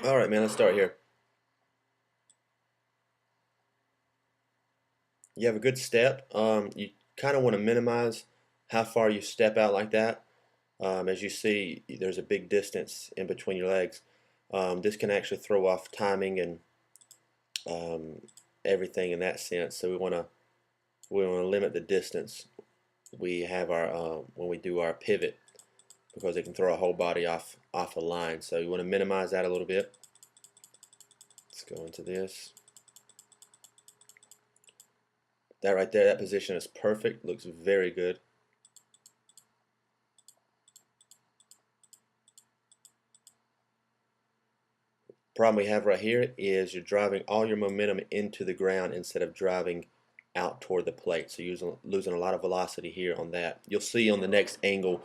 All right, man, let's start here. You have a good step. You kind of want to minimize how far you step out like that. As you see, there's a big distance in between your legs. This can actually throw off timing and um, everything in that sense. So we want to limit the distance we have our when we do our pivot because it can throw our whole body off a line. So you want to minimize that a little bit. Let's go into this. That right there, that position is perfect. Looks very good. Problem we have right here is you're driving all your momentum into the ground instead of driving out toward the plate. So you're losing a lot of velocity here on that. You'll see on the next angle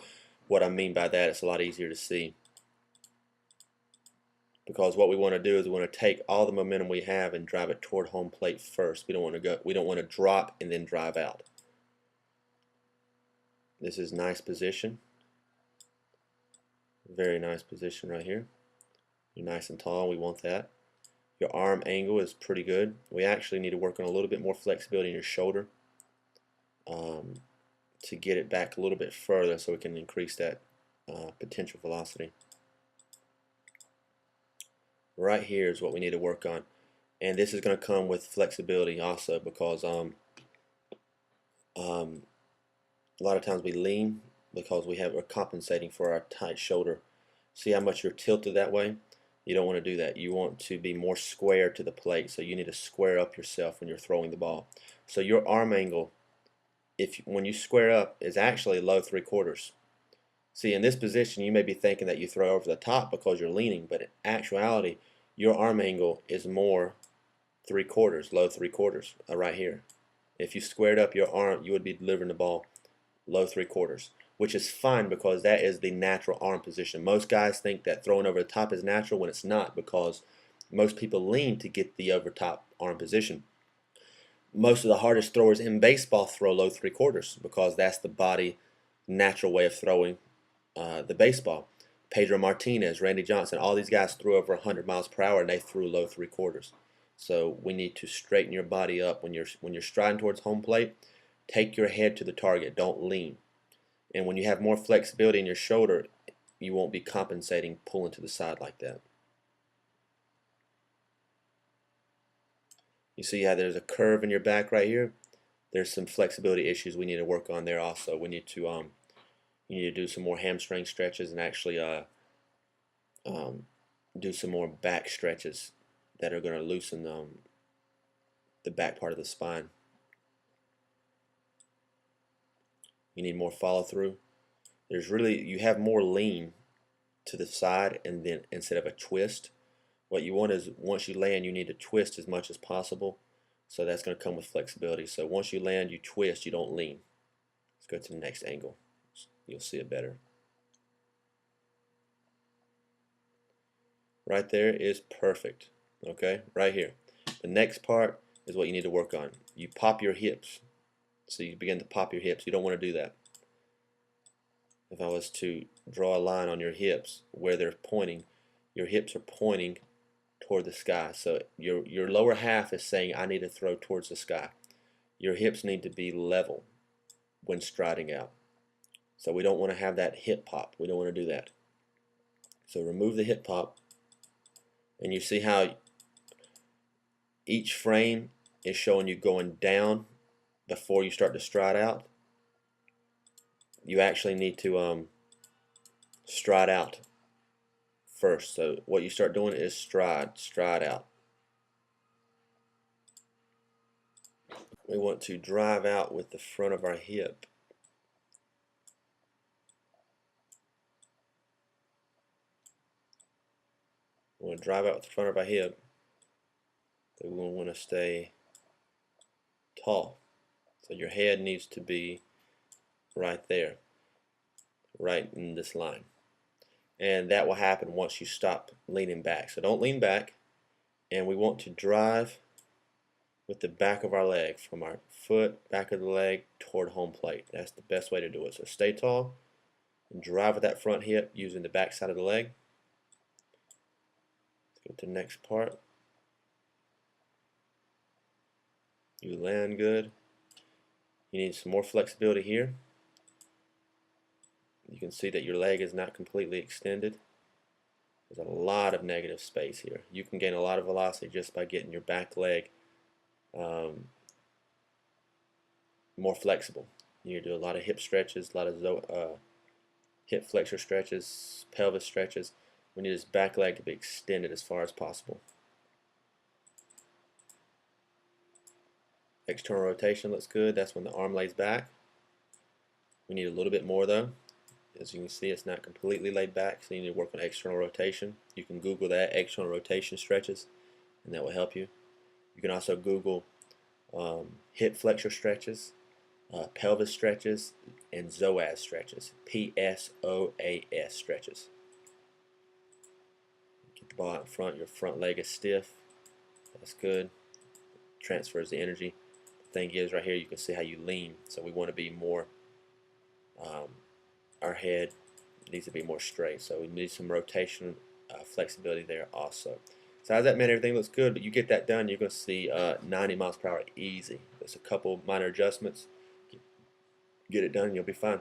what I mean by that. It's a lot easier to see. Because what we want to do is we want to take all the momentum we have and drive it toward home plate first. We don't want to drop and then drive out. This is nice position. Very nice position right here. You're nice and tall, we want that. Your arm angle is pretty good. We actually need to work on a little bit more flexibility in your shoulder to get it back a little bit further so we can increase that potential velocity. Right here is what we need to work on. And this is going to come with flexibility also because a lot of times we lean because we're compensating for our tight shoulder. See how much you're tilted that way? You don't want to do that. You want to be more square to the plate, so you need to square up yourself when you're throwing the ball. So your arm angle, when you square up, is actually low 3/4. See, in this position, you may be thinking that you throw over the top because you're leaning, but in actuality, your arm angle is more 3/4, low 3/4, right here. If you squared up your arm, you would be delivering the ball low 3/4, which is fine because that is the natural arm position. Most guys think that throwing over the top is natural when it's not, because most people lean to get the over top arm position. Most of the hardest throwers in baseball throw low 3/4 because that's the body natural way of throwing the baseball. Pedro Martinez, Randy Johnson, all these guys threw over 100 miles per hour and they threw low 3/4. So we need to straighten your body up when you're striding towards home plate. Take your head to the target. Don't lean. And when you have more flexibility in your shoulder, you won't be compensating pulling to the side like that. You see how there's a curve in your back right here? There's some flexibility issues we need to work on there also. We need to you need to do some more hamstring stretches and actually do some more back stretches that are going to loosen the back part of the spine. You need more follow through. You have more lean to the side and then instead of a twist. What you want is once you land, you need to twist as much as possible. So that's going to come with flexibility. So once you land, you twist, you don't lean. Let's go to the next angle. You'll see it better. Right there is perfect. Okay, right here. The next part is what you need to work on. You pop your hips. So you begin to pop your hips. You don't want to do that. If I was to draw a line on your hips where they're pointing, your hips are pointing toward the sky. So your lower half is saying, I need to throw towards the sky. Your hips need to be level when striding out. So we don't want to have that hip pop. We don't want to do that. So remove the hip pop. And you see how each frame is showing you going down before you start to stride out. You actually need to stride out first. So what you start doing is stride out. We want to drive out with the front of our hip. We want to drive out with the front of our hip. So we want to stay tall. So your head needs to be right there, right in this line. And that will happen once you stop leaning back. So don't lean back. And we want to drive with the back of our leg, from our foot, back of the leg, toward home plate. That's the best way to do it. So stay tall and drive with that front hip using the back side of the leg. Go to the next part. You land good. You need some more flexibility here. You can see that your leg is not completely extended. There's a lot of negative space here. You can gain a lot of velocity just by getting your back leg more flexible. You do a lot of hip stretches, a lot of hip flexor stretches, pelvis stretches. We need his back leg to be extended as far as possible. External rotation looks good. That's when the arm lays back. We need a little bit more though. As you can see, it's not completely laid back, so you need to work on external rotation. You can Google that, external rotation stretches, and that will help you. You can also Google hip flexor stretches, pelvis stretches, and psoas stretches. PSOAS stretches. Get the ball out in front. Your front leg is stiff. That's good. Transfers the energy. The thing is, right here, you can see how you lean. So we want to be more. Our head needs to be more straight. So we need some rotation, flexibility there also. Besides that, man, everything looks good, but you get that done, you're going to see 90 miles per hour easy. There's a couple minor adjustments. Get it done, and you'll be fine.